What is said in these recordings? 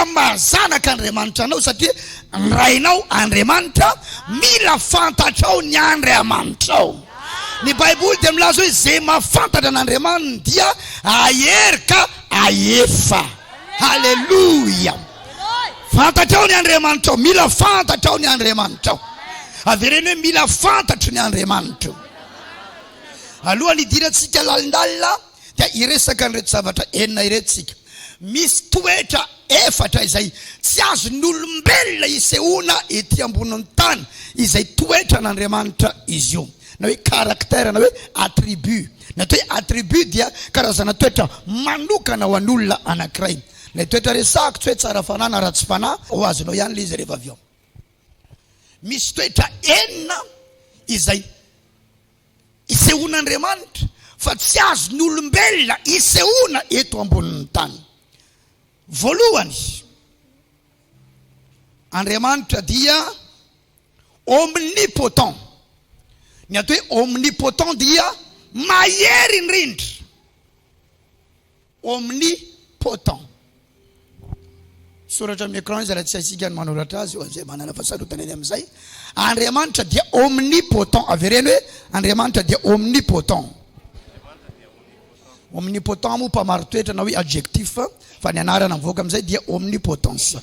mila mazanaka Andriamanitra anao satria rainao Andriamanitra mila fantatrao ny Andriamanitrao. Ny Baiboly dia milaza hoe zay mahafantatra an'Andriamanitra dia ahery ka ahefa. Haleluya. Fantatrao ny Andriamanitrao, mila fantatrao ny Andriamanitrao. Avereny hoe mila fantatro ny Andriamanitra. Alohan'ny hidirantsika lalindalina dia iresaka an'ireto zavatra enina iretsika. Misy toetra efatra izay tsy azon'ny olombelona isehoana ety ambonin'ny tany, izay toetra n'Andriamanitra izy io. Na hoe caractère, na hoe attribut. Na hoe attribut dia karazana toetra manokana ho an'olona anankiray. Le toetra resako tsy hoe tsara fanahy na ratsy fanahy ho azonao ihany le izy rehefa avy eo. Misy toetra enina izay isehoan'Andriamanitra fa tsy azon'ny olombelona isehoana eto ambonin'ny tany. Voalohany, Andriamanitra dia omnipotent. Ny atao hoe omnipotent dia mahery indrindra. Omnipotent. Soratra amin'ny écran izy raha tsy haisika ny manoratra azy izay manana fasarotana eny amin'izay. Andriamanitra dia omnipotent. Avereny hoe Andriamanitra dia omnipotent. Omnipotent moa mpamaro toetra na hoe adjectif fa ny anarana mivoaka amin'izay dia omnipotence.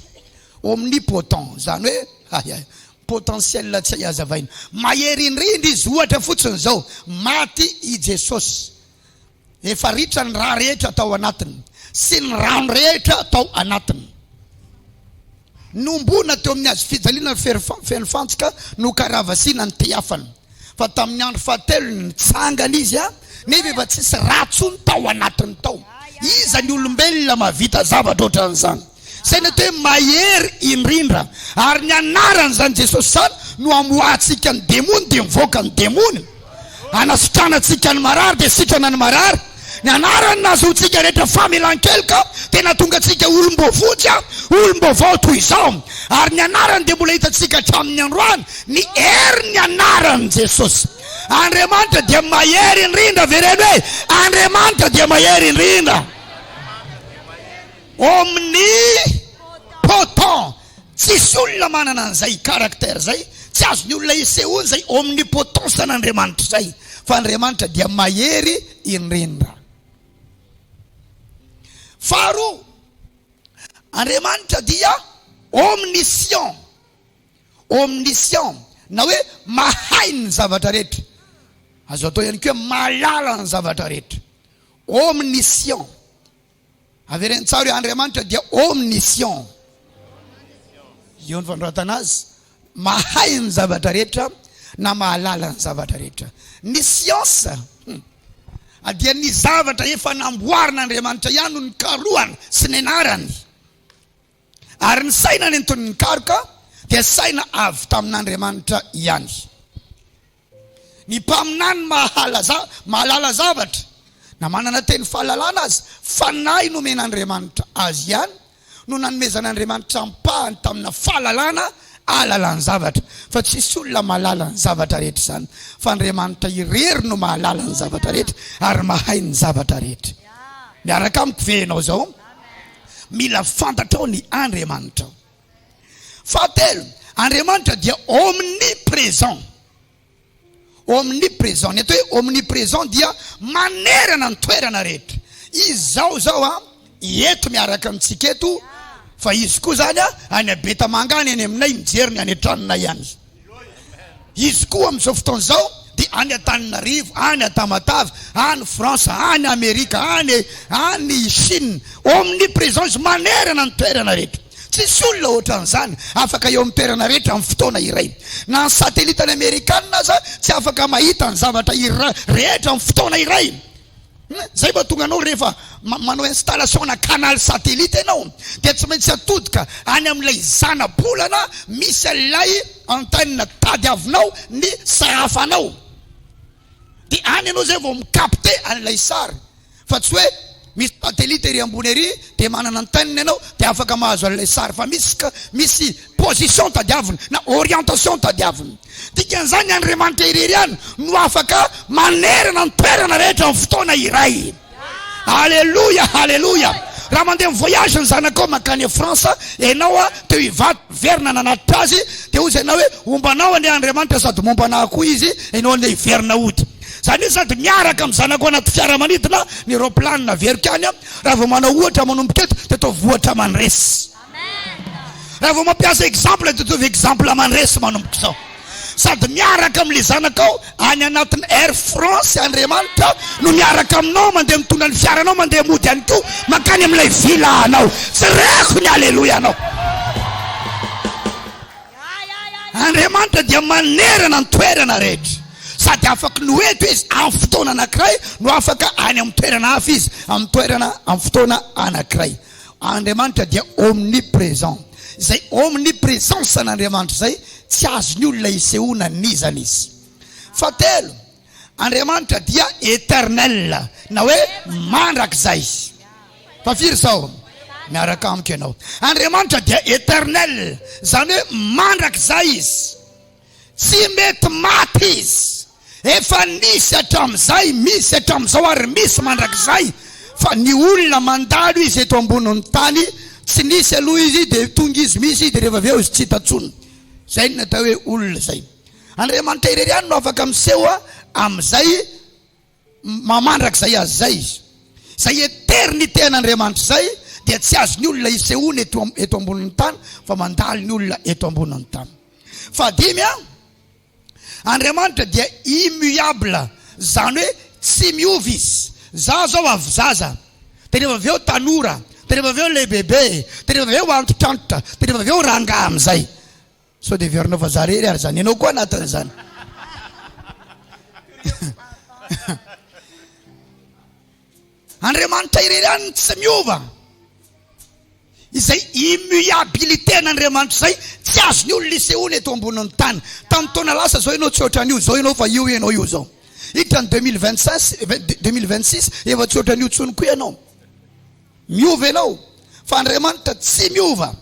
Omnipotent zany hoe potentiel tsy hazavaina. Mahery indrindra izy ohatra fotsiny zao maty i Jesosy. Efa ritra ny raha rehetra atao anatiny sy ny rano rehetra atao anatiny. Nombona teo amin'ny azy fijaliana feno fantsika no karavasina ny teafany. Fa tamin'ny andro fahatelo ny tsangana izy nefa efa tsisy ratsony tao anatiny tao. Iza ny olombelona mahavita zavatra ohatran'izany. Zay ny hoe mahery indrindra. Ary ny anaran'izany Jesosy zany no amoahantsika ny demony dia mivoaka ny demony. Anasitranantsika ny marary dia sitrana ny marary. Ny anarany nahazoantsika rehetra famelan-keloka tena tonga antsika olom-boavotsy olom-baovao toy izao. Ary ny anarany dia mbola hitantsika hatramin'ny androany ny hery ny anaran'i Jesosy. Andriamanitra dia mahery indrindra. Vereny hoe Andriamanitra dia mahery indrindra. Omnipotent. Tsisy olona manana an'izay caractère zay, tsy azon'ny olona isehoana zay omnipotence an'Andriamanitra zay. Fa Andriamanitra dia mahery indrindra. Faharoa, Andriamanitra dia omniscient. Omniscient na hoe mahay ny zavatra rehetra. Azo atao ihany koa mahalala ny zavatra rehetra. Omniscient. Avereny tsara hoe Andriamanitra dia omniscient. Io ny fanoratana azy. Mahay ny zavatra rehetra na mahalala ny zavatra rehetra. Ny science dia ny zavatra efa namboarin'Andriamanitra ihany no nikarohany sy ny anarany. Ary ny saina ny entony nikaroka dia saina avy tamin'Andriamanitra ihany. Ny mpaminany mahalala zavatra na manana teny fahalalana azy, fanahy nomen'Andriamanitra azy ihany no nanomezan'Andriamanitra ampahany tamina fahalalana alalany zavatra. Fa tsisy olona mahalala ny zavatra rehetra zany. Fa Andriamanitra irery no mahalala ny zavatra rehetra ary mahay ny zavatra rehetra. Miaraka amiko venao zao. Mila fantatrao ny Andriamanitra. Fahatelo, Andriamanitra dia omniprésent. Omniprésent. Ny atao hoe omniprésent dia manerana ny toerana rehetra. Izy zao eto miaraka amintsika eto. Fa izy koa zany any Betamangana any aminay mijery ny any Antranonay ihany. Izy koa amin'izao fotoana zao dia any Antananarivo, any Tamatave, any France, any Amerika, any Chine. Omniprésent izy manerana ny toerana rehetra. Tsisy olona ohatran'izany afaka eo amin'ny toerana rehetra amin'ny fotoana iray. Na ny satellite any Amerikanina aza tsy afaka mahita ny zavatra rehetra amin'ny fotoana iray. Zay mba tonga anao rehefa manao installation na canal satellite ianao dia tsy maintsy atodika any amin'ilay zana-bolana misy an'ilay antenne tadiavinao ny sahafanao. Dia any ianao zay vao mikapte an'ilay sary. Fa tsy hoe misy satellite ery ambony ery dia manana antenne ianao dia afaka mahazo an'ilay sary. Fa misy position tadiavina na orientation tadiavina. Dikan'izany Andriamanitra irery ihany no afaka manerana ny toerana rehetra amin'ny fotoana iray. Haleluya, haleluya. raha mandeha voyage ny zanakao makany France ianao te hivato verina nanatitra azy de ozy ianao hoe ombanao ane Andriamanitra sady mombanao koa izy ianao ane hiverina ody zany hoe sady miaraka amin'ny zanako anaty fiaramanidina ny roplanina verikany raha vao manao ohatra manomboka eto de atao vohatra manresy raha vao mampiasa exemple de ataovy exemple manresy manomboka zao sady miaraka amin'le zanakao any anatin'ny Air France Andriamanitra no miaraka aminao mandeha mitondra ny fiaranao mandeha mody ihany koa makany amin'ilay vila anao tsireko ny aleloia anao Andriamanitra dia manerana ny toerana rehetra sady afaka no eto izy amin'ny fotoana anankiray no afaka any amin'ny toerana hafa izy amin'ny fotoana anankiray Andriamanitra dia omniprésent zay omniprésence an'Andriamanitra zay tsy azony olona isehoana nizana izy fatelo Andriamanitra dia éternel na hoe mandrakizay fafiry zao miaraka amiko ianao Andriamanitra dia éternel zany hoe mandrakizay izy tsy mety maty izy efa nisy hatramizay misy hatramizao ary misy mandrakizay fa ny olona mandalo izy eto ambonin'ny tany tsy nisy aloha izy de tonga izy misy de rehefa aveo izy tsy hitatsony zay ny atao hoe olona zay Andriamanitra irery ihany no afaka miseho amin'izay mamandrakizay azy zay izy zay éternité an'Andriamanitra zay dia tsy azony olona isehoana eto ambonin'ny tany fa mandalo ny olona eto ambonin'ny tany fa dimy Andriamanitra dia immuable zany hoe tsy miova izy za zao avy zaza de rehefa aveo tanora de rehefa aveo le bebe de rehefa aveo antitrantotra de rehefa aveo ranga amin'izay so de verinao fa zarery ary zany ianao koa anatin'izany Andriamanitra irery ihany tsy miova izay immuabilité an'Andriamanitra zay tsy azony olona isehoana eto ambonin'ny tany tamin'ny taona lasa zao ianao tsy ohatran'io zao ianao fa io ianao io zao hitrany 2026 efa tsy ohatran'io tsony koa ianao miova ianao fa Andriamanitra tsy miova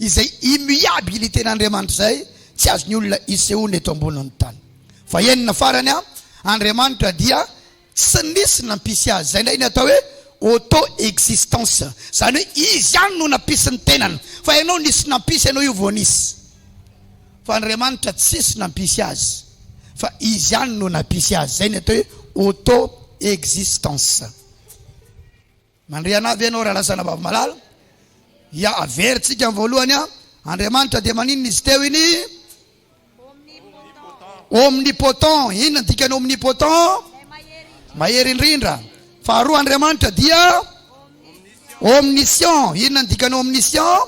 izay immuabilité n'Andriamanitra zay tsy azony olona isehoana eto ambonin'ny tany fa enina farany Andriamanitra dia tsy nisy nampisy azy zay ndray ny atao hoe auto-existence zany hoe izy ihany no nampisy ny tenany fa ianao nisy nampisy ianao io vao nisy fa Andriamanitra tsisy nampisy azy fa izy ihany no nampisy azy zay ny atao hoe auto-existence mandriana avy ianao raha lasana bavy malala ya averitsika amin'ny voalohany Andriamanitra dia maninona izy teo iny omnipotent inona dikany omnipotent mahery indrindra faharoa Andriamanitra dia omniscient inona dikany omniscient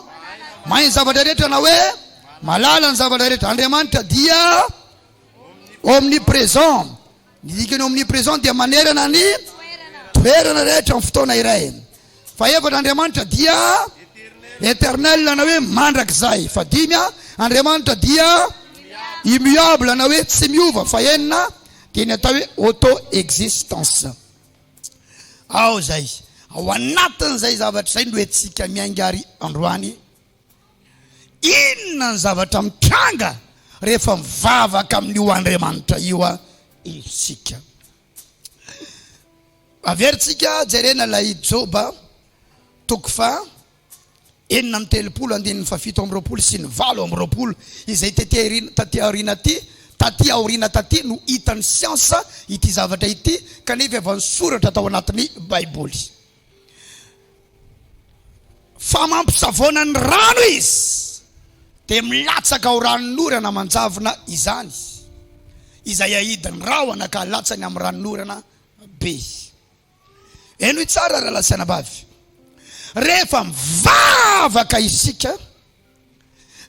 mahay ny zavatra rehetra na hoe malala ny zavatra rehetra Andriamanitra dia omniprésent ny dikany omniprésent dia manerana ny toerana rehetra amin'ny fotoana iray fa efatra Andriamanitra dia éternel na hoe mandrakizay fa dimy Andriamanitra dia immuable na hoe tsy miova fa enina dia ny atao hoe auto-existence ao zay ao anatin'izay zavatra zay no etsika miangary androany inona ny zavatra mitranga rehefa mivavaka amin'io Andriamanitra io isika averitsika jerena lay Joba toko fa enina amby telopolo andininy fa fito amby roapolo sy ny valo amby roapolo izay taty aorina taty no hitan'ny siansa ity zavatra ity kanefa efa nisoratra tao anatin'ny baiboly fa mampisavona ny rano izy de milatsaka ao ranon'orana manjavona izany izay ahidiny rahona ka latsany amin'ny ranon'orana be eno itsara raha lasana bavy rehefa mivavaka isika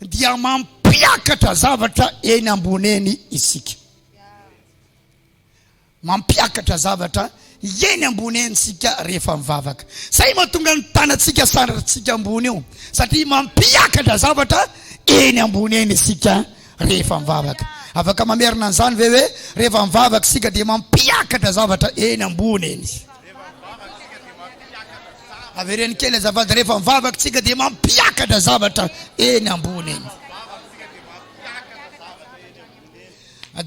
dia mampiakatra zavatra eny ambony eny isika mampiakatra zavatra eny ambony eny isika rehefa mivavaka say mahatonga ny tanatsika sandratsika ambony io satria mampiakatra zavatra eny ambony eny isika rehefa mivavaka afaka mamerina an'izany ve hoe rehefa mivavaka isika dia mampiakatra zavatra eny ambony eny avereny kely azavady rehefa mivavaka tsika dia mampiakatra zavatra eny ambony eny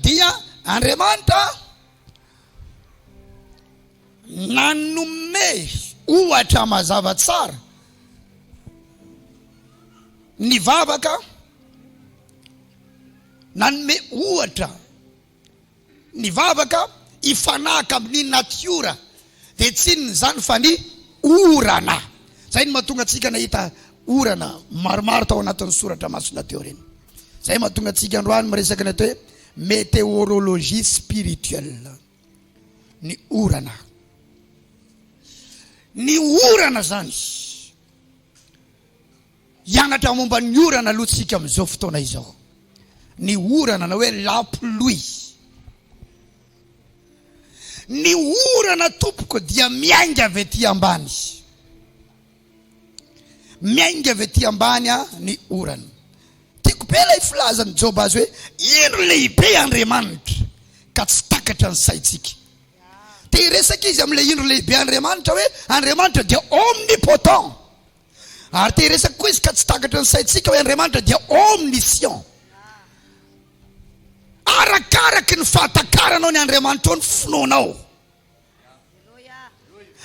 dia Andriamanitra nanome ohatra mazava tsara. Ny vavaka nanome ohatra. Ny vavaka ifanaka amin'ny natiora dia tsy nyzany fa ny orana. Zay ny mahatonga antsika nahita orana maromaro tao anatin'ny soratra masina teo reny. Zay mahatonga antsika androany miresaka ny atao hoe météorologie spirituelle. Ny orana. Ny orana zany hianatra momba ny orana aloha tsika amin'izao fotoana izao. Ny orana na hoe la pluie. Ny orana tompoko dia miainga avy ety ambany. Miainga avy ety ambany ny orana. Tiako be ilay filazan'ny Job azy hoe ino lehibe Andriamanitra ka tsy takatra ny saitsika. Te resaka izy amin'ilay ino lehibe Andriamanitra hoe Andriamanitra dia omnipotent. Ary te resaka koa izy ka tsy takatra ny saitsika hoe Andriamanitra dia omniscient. Arakaraky ny fahatakarana ny Andriamanitra ny finoanao.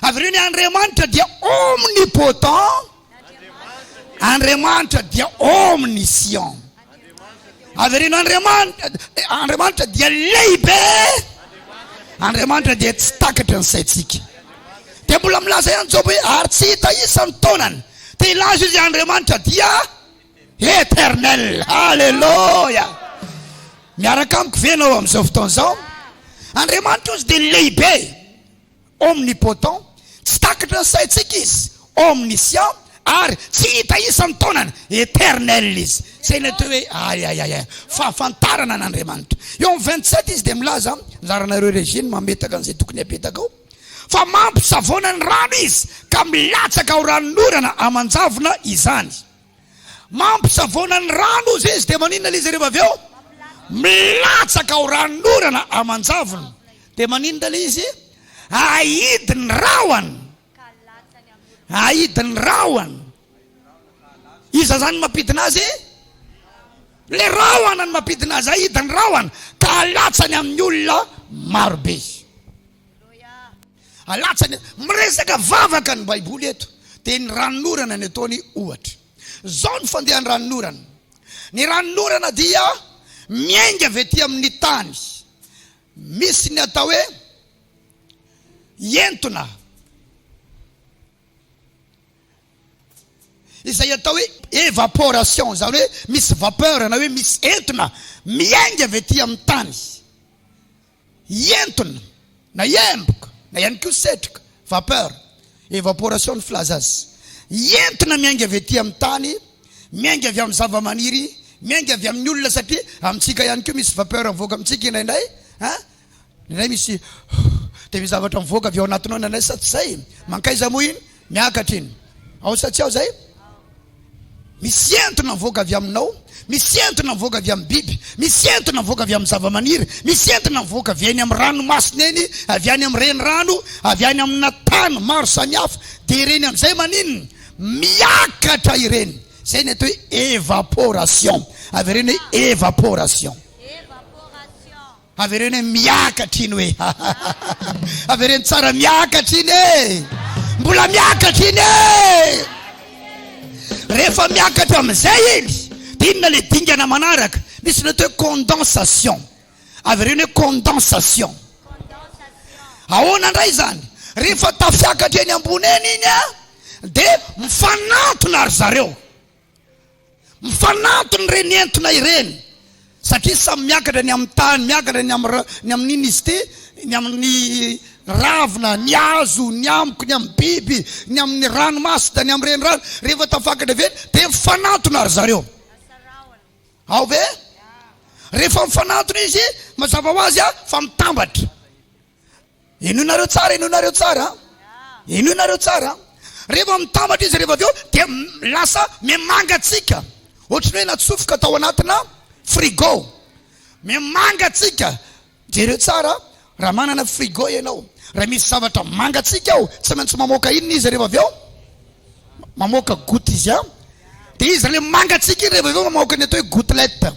Avy ireo ny Andriamanitra dia omnipotent. Andriamanitra dia omniscient. Avy ireo Andriamanitra dia lehibe. Andriamanitra dia tsy takatra ny saitsika. Dia mbola milaza ihany Job hoe ary tsy hita isan'ny taonany. Te ilaza izy Andriamanitra dia éternel. Alléluia. Miaraka amiko venao amin'izao fotoana izao. Andriamanitra izy dia lehibe, omnipotent, tsy takatra ny saitsika izy, omniscient, ary tsy hita isan'ny taonany, éternel izy. Zay ny atao hoe ay fahafantarana an'Andriamanitra. Eo amin'ny 27 izy dia milaza zaranareo régine mametaka an'izay tokony apetaka ao. Fa mampisavona ny rano izy ka milatsaka ao ranon'orana amanjavona izany. Mampisavona ny rano izy dia maninona ilay izy rehefa avy eo? Milatsaka ao ranon'orana amanjavona. Dia maninona ilay izy? Aidy ny rahony. Aidy ny rahony. Iza zany mampidina azy? Le rahona ny mampidina azy. Aidy ny rahony ka alatsany amin'ny olona marobe. Alatsany miresaka vavaka ny Baiboly eto. Dia ny ranon'orana ny ataony ohatra. Zao ny fandehan'ny ranon'orana. Ny ranon'orana dia miainga avy ety amin'ny tany. Misy ny atao hoe entona. Izay atao hoe évaporation. Zany hoe misy vapeur na hoe misy entona miainga avy ety amin'ny tany. Entona na emboka na ihany koa setroka, vapeur, évaporation ny filaza azy. Entona miainga avy ety amin'ny tany, miainga avy amin'ny zavamaniry, miainga avy amin'ny olona satria amintsika ihany koa misy vapeur mivoaka amintsika indraindray. Indray misy dia misy zavatra mivoaka avy ao anatinao indraindray sa tsy zay? Mankaiza moa iny? Miakatra iny. Ao sa tsy ao zay? Misy entona mivoaka avy aminao, misy entona mivoaka avy amin'ny biby, misy entona mivoaka avy amin'ny zavamaniry, misy entona mivoaka avy any amin'ny ranomasina eny, avy any amin'ny renirano, avy any amina tany maro samihafa. Dia ireny amin'izay maninona? Miakatra ireny. Zay ny atao hoe évaporation. Avy ireny hoe évaporation. Avy ireny hoe miakatra iny hoe. Avy ireny tsara miakatra iny e. Mbola miakatra iny e. Rehefa miakatra amin'izay izy, dia inona le dingana manaraka? Misy ny atao hoe condensation. Avy ireny hoe condensation. Ahoana indray zany? Rehefa tafiakatra eny ambony eny iny dia mifanatona ry zareo. Mifanatona ireny entona ireny. Satria samy miakatra ny amin'ny tany, miakatra ny amin'iny izy ty, ny amin'ny ravina, ny hazo, ny amiko, ny amin'ny biby, ny amin'ny ranomasina, ny amin'ny renirano. Rehefa tafakatra avy eny dia mifanatona ry zareo. Ao ve? Rehefa mifanatona izy, mazava ho azy fa mitambatra. Inoinareo tsara, inoinareo tsara. Inoinareo tsara. Rehefa mitambatra izy rehefa avy eo dia lasa mimangatsika. Ohatrany hoe natsofoka tao anatina frigo. Mimangatsika. Jereo tsara, raha manana frigo ianao, raha misy zavatra mangatsika ao, tsy maintsy mamoaka inona izy rehefa avy eo? Mamoaka goutte izy a. Dia izy le mangatsika iny rehefa avy eo mamoaka ny atao hoe gouttelette.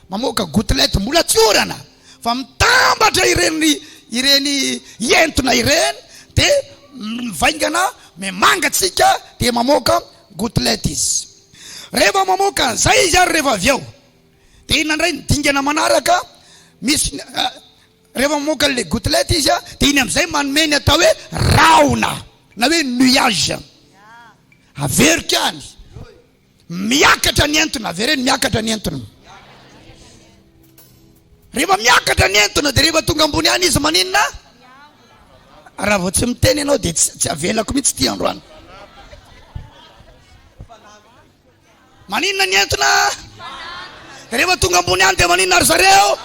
Mamoaka gouttelette mbola tsy orana. Fa mitambatra ireny entona ireny dia mivaingana mangatsika dia mamoaka gouttelette izy. Rehefa mamoaka zay izy ary rehefa avy eo dia ina indray nidingana manaraka misy rehefa mamoaka le gouttelette izy dia iny am'izay manome ny atao hoe raona na hoe nuage. Averika any miakatra ny entona, avereny miakatra ny entona. Rehefa miakatra ny entona dia rehefa tonga ambony any izy maninona? Raha vao tsy miteny ianao dia tsy avelako mihitsy ty androany. Maninona ny entona? Rehefa tonga ambony any dia maninona ry zareo?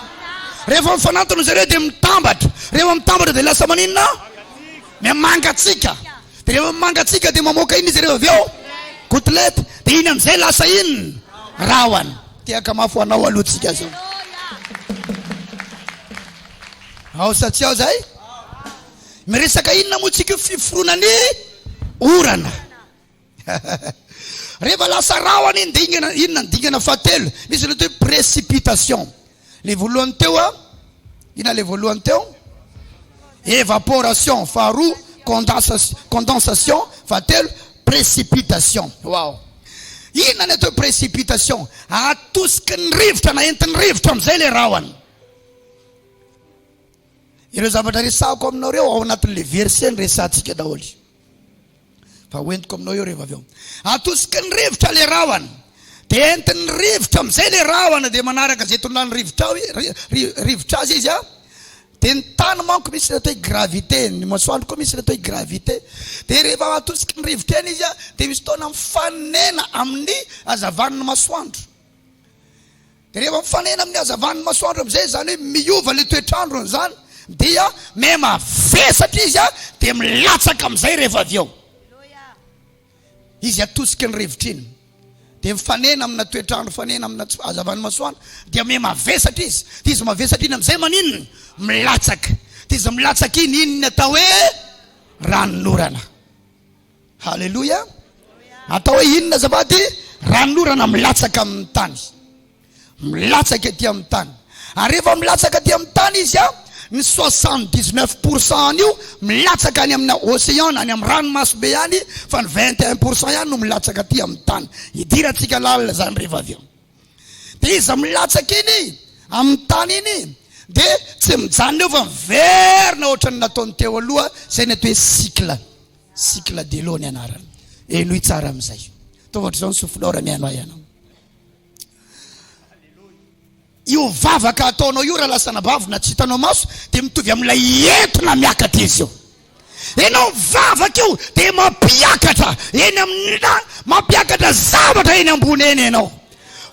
Rehefa mifanantona zareo dia mitambatra. Rehefa mitambatra dia lasa maninona? Mangatsika. Dia rehefa mangatsika dia mamoaka iny izy rehefa avy eo gouttelette. Dia iny am'izay lasa iny rahoany. Tiaka mafy anao alohatsika zao. Ao sa tsy ao zay? Miresaka inona moa tsika fiforoana orana. Rehefa lasa rahoany iny dia inona dingana fahatelo. Misy le hoe précipitation. Le voalohany teo ina le voalohany teo? Évaporation, faharoa condensation, fahatelo précipitation. Wow. Inona ny atao précipitation? Atosiky ny rivotra na entin'ny rivotra am'izay le rahoany. Ireo zavatra resako aminareo ao anatin'le verset ny resantsika daholy. Fa hoentiko aminao eo rehefa avy eo. Atosiky ny rivotra le rahoany. Dia entin'ny rivotra am'izay le rahoana dia manaraka zay tondrany rivotra azy izy dia ny tany manko misy le atao gravité, ny masoandro koa misy le atao gravité. Dia rehefa atosiky ny rivotra eny izy dia misy taona mifanena amin'ny hazavan'ny masoandro. Dia rehefa mifanena amin'ny hazavan'ny masoandro am'izay zany hoe miova le toetrandrony zany dia mavesatra izy dia milatsaka am'izay rehefa avy eo. Izy atosiky ny rivotra iny dia mifanena amina toetrandro, mifanena amina hazavan'ny masoandro dia mavesatra izy. Dia izy mavesatra iny am'izay maninona? Milatsaka. Dia izy milatsaka iny inona atao hoe ranorana. Halleluja. Atao hoe inona zabady? Ranorana milatsaka amin'ny tany. Milatsaka aty amin'ny tany. Ary rehefa milatsaka aty amin'ny tany izy ny 79% io milatsaka any amina océan, any amin'ny ranomasimbe any, fa ny 21% ihany no milatsaka aty amin'ny tany. Idirantsika lalina zany rehefa avy eo. Dia izy milatsaka iny amin'ny tany iny dia tsy mijanona eo fa miverina ohatrany nataony teo aloha, zay ny atao hoe cycle de l'eau ny anarany. Enoy tsara amin'izay. Tovatry zao ny sofilora mianao ianao. Io vavaka ataonao io raha lasana bavina tsy hitanao maso dia mitovy amin'ilay entona miakatra izy io. Ianao vavaka io dia mampiakatra eny amin'ny mampiakatra zavatra eny ambony eny ianao.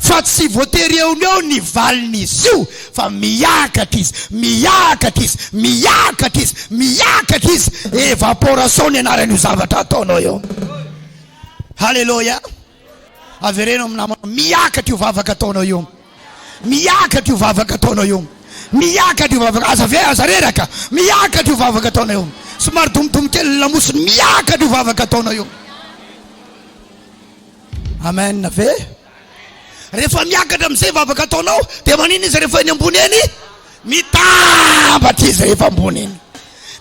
Fa tsy voatery eo ny valin'izy io fa miakatra izy, miakatra izy, miakatra izy, miakatra izy. Évaporation ny anaran'io zavatra ataonao io. Halleluja. Avereno amin'ny namana miakatra io vavaka ataonao io. Miakatra io vavaka ataonao io. Miakatra io vavaka azareraka. Miakatra io vavaka ataonao io. Somary domodomo kely lamosiny miakatra io vavaka ataonao io. Amen ve? Rehefa miakatra am'izay vavaka ataonao dia manino izy rehefa eny ambony eny? Mitambatra izy rehefa ambony eny.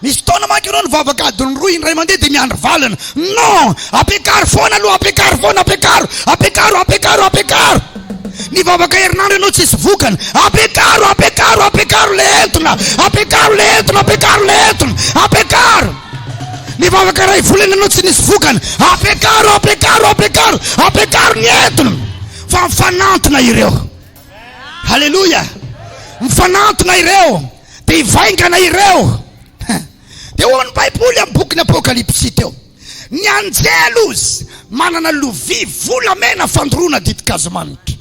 Misy taona manko ianao ny vavaka adiny roa iny ray mandeha dia miandry valana. Non, apekaro foana aloha, apekaro foana, apekaro. Ny vavaka herinandro ianao tsy isy vokana. Apekaro le entona. Apekaro. Ny vavaka ray volana ianao tsy nisy vokana. Apekaro ny entona. Fa mifanantona ireo. Halleluja. Mifanantona ireo. Dia hivaingana ireo. Dia hoan'ny Baiboly amin'ny boky ny Apokalipsy teo. Ny anjelos manana lovia volamena fandoroana ditin-kazomanitra.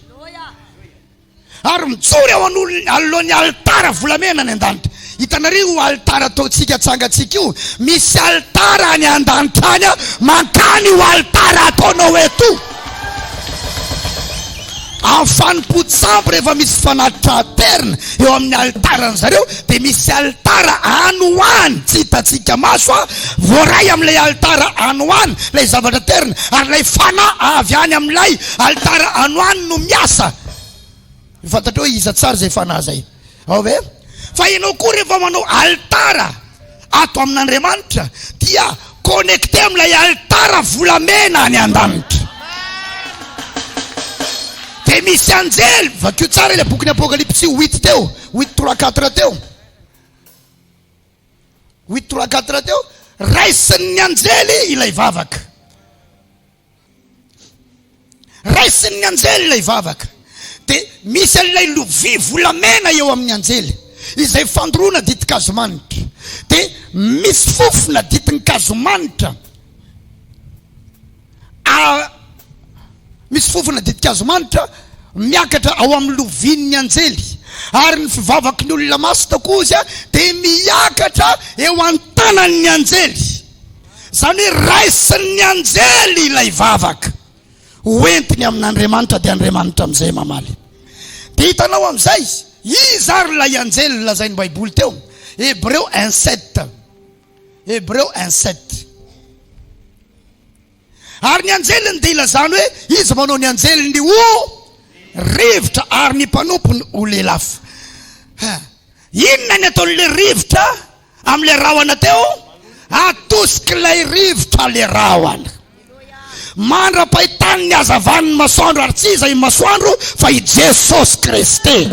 Ary mijoro eo alohan'ny altara volamena ny an-danitra. Hitanareo altara ataontsika atsangatsika io. Misy altara any an-danitra any mankany io altara ataonao eto. Am'fanipotsampo rehefa misy fanatitra-terina eo amin'ny altaran zareo dia misy altara anoany tsy hitatsika maso voaray amin'ilay altara anoany ilay zavatra terina ary ilay fana avy any amin'ilay altara anoany no miasa. Fantatra hoe iza tsara zay fanahy zay. Ao ve? Fa ianao koa rehefa manao altara ato amin'Andriamanitra dia connecté amilay altara volamena any an-danitra. De misy anjely, vakio tsara ilay boky ny Apocalypse 8 teo, 8:3-4 teo. 8:3-4 teo, raisin'ny anjely ilay vavaka. Raisin'ny anjely ilay vavaka. De misy ilay lovia volamena eo amin'ny anjely, izay fandroana ditin-kazomanitra. De misy fofona ditin-kazomanitra. Misy fofona ditin-kazomanitra miakatra ao amin'ny lovian'ny anjely. Ary ny fivavaky ny olona masina kosa de miakatra eo an-tanan'ny anjely. Zany hoe raisin'ny anjely ilay vavaka, hoentiny amin'Andriamanitra de Andriamanitra amizay mamaly. De hitanao amizay, izy ary lay anjely lazainy Baiboly teo, Hébreu 1:7. Hébreu 1:7. Ary ny anjeliny de ilazany hoe izy manao ny anjeliny ho rivotra ary ny mpanompony ho lelafo. Inona ny ataon'le rivotra am'le rahona teo? Atosiky lay rivotra le rahona. Mandra-pahitany ny hazavan'ny masoandro, ary tsy izay masoandro fa i Jesosy Kristy.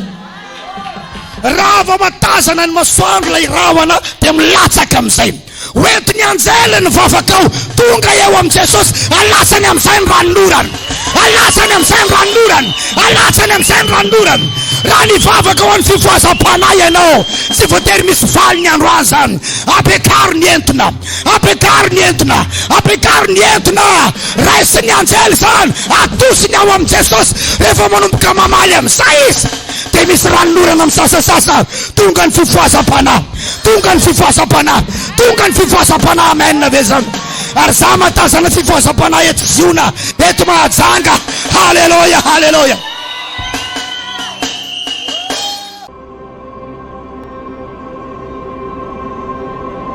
Raha vao matazana ny masoandro lay rahona de milatsaka amizay. Hoentiny anjely ny vavakao, tonga eo am Jesosy, alasany amizay ny ranon'orany. Alasany amizay ny ranon'orany. Alasany amizay ny ranon'orany. Raha ny vavakao any fifohazam-panahy ianao, tsy voatery misy valy ny androany zany. Apekary ny entona. Apekary ny entona. Apekary ny entona. Raisin'ny anjely zany, atosiny ao am Jesosy. Rehefa manomboka mamaly amizay izy, de misy ranon'orana am sasasasa. Tonga ny fifohazam-panahy. Tonga ny fifohazam-panahy. Tonga ny fifohazam-panahy. Amen ve zany. Ary za matazana fifohazam-panahy eto Ziona, eto Mahajanga. Haleluya, haleluya.